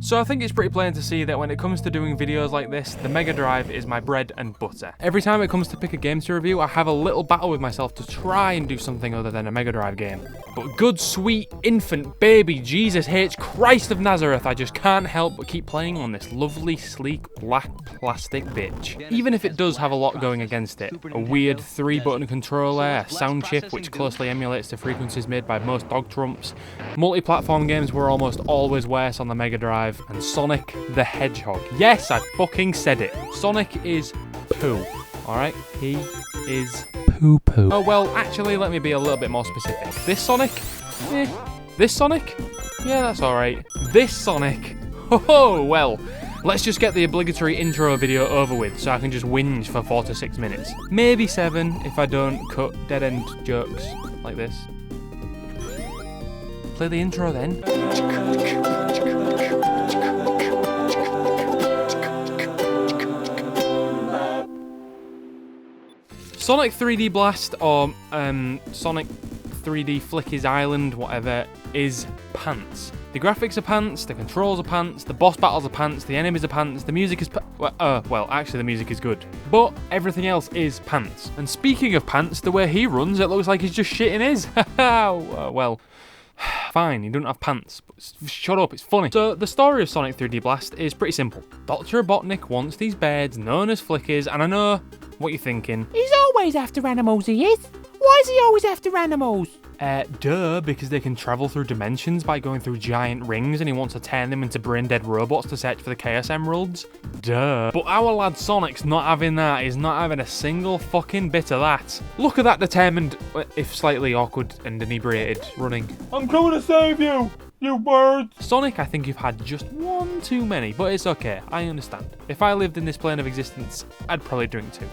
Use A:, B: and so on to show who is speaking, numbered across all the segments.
A: So I think it's pretty plain to see that when it comes to doing videos like this, the Mega Drive is my bread and butter. Every time it comes to pick a game to review, I have a little battle with myself to try and do something other than a Mega Drive game. But good, sweet, infant, baby, Jesus H. Christ of Nazareth, I just can't help but keep playing on this lovely, sleek, black plastic bitch. Even if it does have a lot going against it. A weird 3-button controller, a sound chip which closely emulates the frequencies made by most dog trumps. Multi-platform games were almost always worse on the Mega Drive. And Sonic the Hedgehog. Yes, I fucking said it. Sonic is poo. Alright? He is poo-poo. Oh, well, actually, let me be a little bit more specific. This Sonic? This Sonic? Yeah, that's alright. This Sonic? Oh, well, let's just get the obligatory intro video over with so I can just whinge for 4 to 6 minutes. Maybe 7 if I don't cut dead-end jokes like this. Play the intro then. Sonic 3D Blast, or Sonic 3D Flicky's Island, whatever, is pants. The graphics are pants, the controls are pants, the boss battles are pants, the enemies are pants, the music is well, actually the music is good. But everything else is pants. And speaking of pants, the way he runs, it looks like he's just shitting his. Well, fine, he doesn't have pants, but shut up, it's funny. So, the story of Sonic 3D Blast is pretty simple. Dr. Robotnik wants these beds known as Flickers, and I know what you're thinking.
B: He's always after animals, he is. Why is he always after animals?
A: Duh, because they can travel through dimensions by going through giant rings and he wants to turn them into brain-dead robots to search for the Chaos Emeralds. Duh. But our lad Sonic's not having that. He's not having a single fucking bit of that. Look at that determined, if slightly awkward and inebriated, running. I'm coming to save you, you bird! Sonic, I think you've had just one too many, but it's okay, I understand. If I lived in this plane of existence, I'd probably drink too.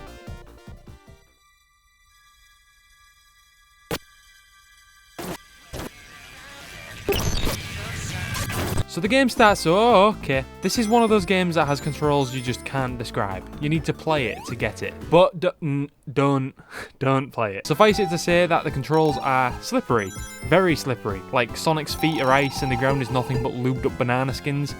A: So the game starts, okay. This is one of those games that has controls you just can't describe. You need to play it to get it. But don't play it. Suffice it to say that the controls are slippery. Very slippery. Like Sonic's feet are ice and the ground is nothing but lubed up banana skins.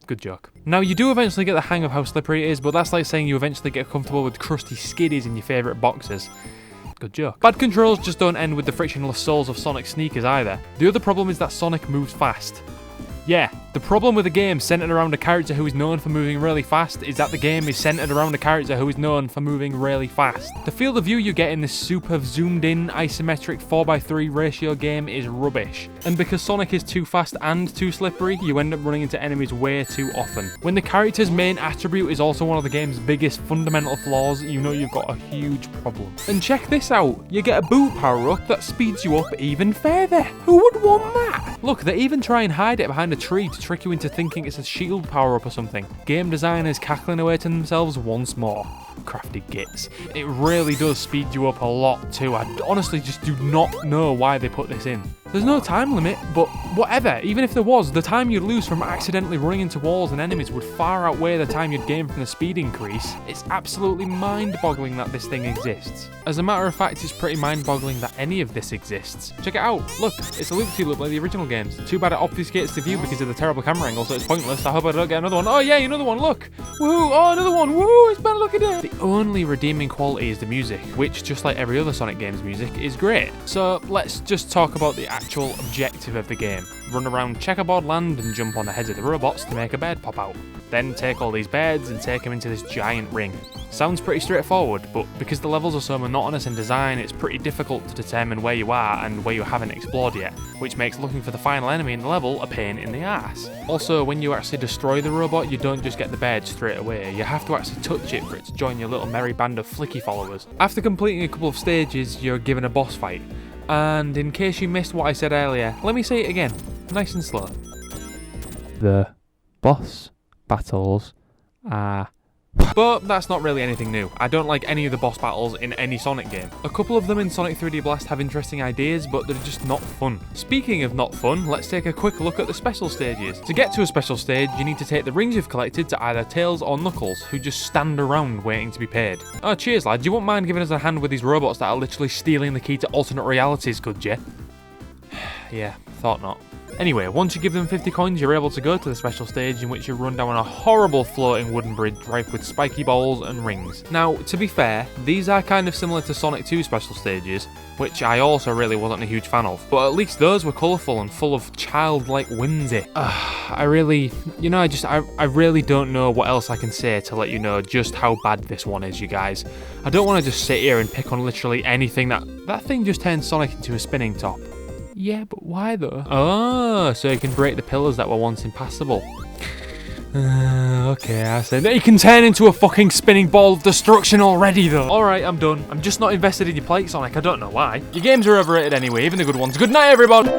A: Good joke. Now, you do eventually get the hang of how slippery it is, but that's like saying you eventually get comfortable with crusty skiddies in your favourite boxers. Good joke. Bad controls just don't end with the frictionless soles of Sonic's sneakers either. The other problem is that Sonic moves fast. Yeah, the problem with a game centered around a character who is known for moving really fast is that the game is centered around a character who is known for moving really fast. The field of view you get in this super zoomed in isometric 4:3 ratio game is rubbish. And because Sonic is too fast and too slippery, you end up running into enemies way too often. When the character's main attribute is also one of the game's biggest fundamental flaws, you know you've got a huge problem. And check this out, you get a boot power up that speeds you up even further. Who would want that? Look, they even try and hide it behind a tree to trick you into thinking it's a shield power-up or something. Game designers cackling away to themselves once more. Crafty gits. It really does speed you up a lot too. I honestly just do not know why they put this in. There's no time limit, but whatever, even if there was, the time you'd lose from accidentally running into walls and enemies would far outweigh the time you'd gain from the speed increase. It's absolutely mind-boggling that this thing exists. As a matter of fact, it's pretty mind-boggling that any of this exists. Check it out, look, it's a loop-de-loop like the original games. Too bad it obfuscates the view because of the terrible camera angle, so it's pointless. I hope I don't get another one. Oh yeah, another one, look! Woohoo, oh another one, woohoo, it's better, look at it! The only redeeming quality is the music, which, just like every other Sonic game's music, is great. So let's just talk about the actual objective of the game. Run around checkerboard land and jump on the heads of the robots to make a bed pop out. Then take all these beds and take them into this giant ring. Sounds pretty straightforward, but because the levels are so monotonous in design, it's pretty difficult to determine where you are and where you haven't explored yet, which makes looking for the final enemy in the level a pain in the ass. Also, when you actually destroy the robot, you don't just get the bed straight away, you have to actually touch it for it to join your little merry band of flicky followers. After completing a couple of stages, you're given a boss fight. And in case you missed what I said earlier, let me say it again, nice and slow. The boss battles are... But that's not really anything new. I don't like any of the boss battles in any Sonic game. A couple of them in Sonic 3D Blast have interesting ideas, but they're just not fun. Speaking of not fun, let's take a quick look at the special stages. To get to a special stage, you need to take the rings you've collected to either Tails or Knuckles, who just stand around waiting to be paid. Oh, cheers lad, you won't mind giving us a hand with these robots that are literally stealing the key to alternate realities, could you? Yeah, thought not. Anyway, once you give them 50 coins, you're able to go to the special stage in which you run down a horrible floating wooden bridge rife with spiky balls and rings. Now, to be fair, these are kind of similar to Sonic 2 special stages, which I also really wasn't a huge fan of, but at least those were colourful and full of childlike whimsy. I really don't know what else I can say to let you know just how bad this one is, you guys. I don't want to just sit here and pick on literally anything. That thing just turned Sonic into a spinning top. Yeah, but why though? Oh, so you can break the pillars that were once impassable. Okay, I said that you can turn into a fucking spinning ball of destruction already though. Alright, I'm done. I'm just not invested in your plate, Sonic. I don't know why. Your games are overrated anyway, even the good ones. Good night, everybody!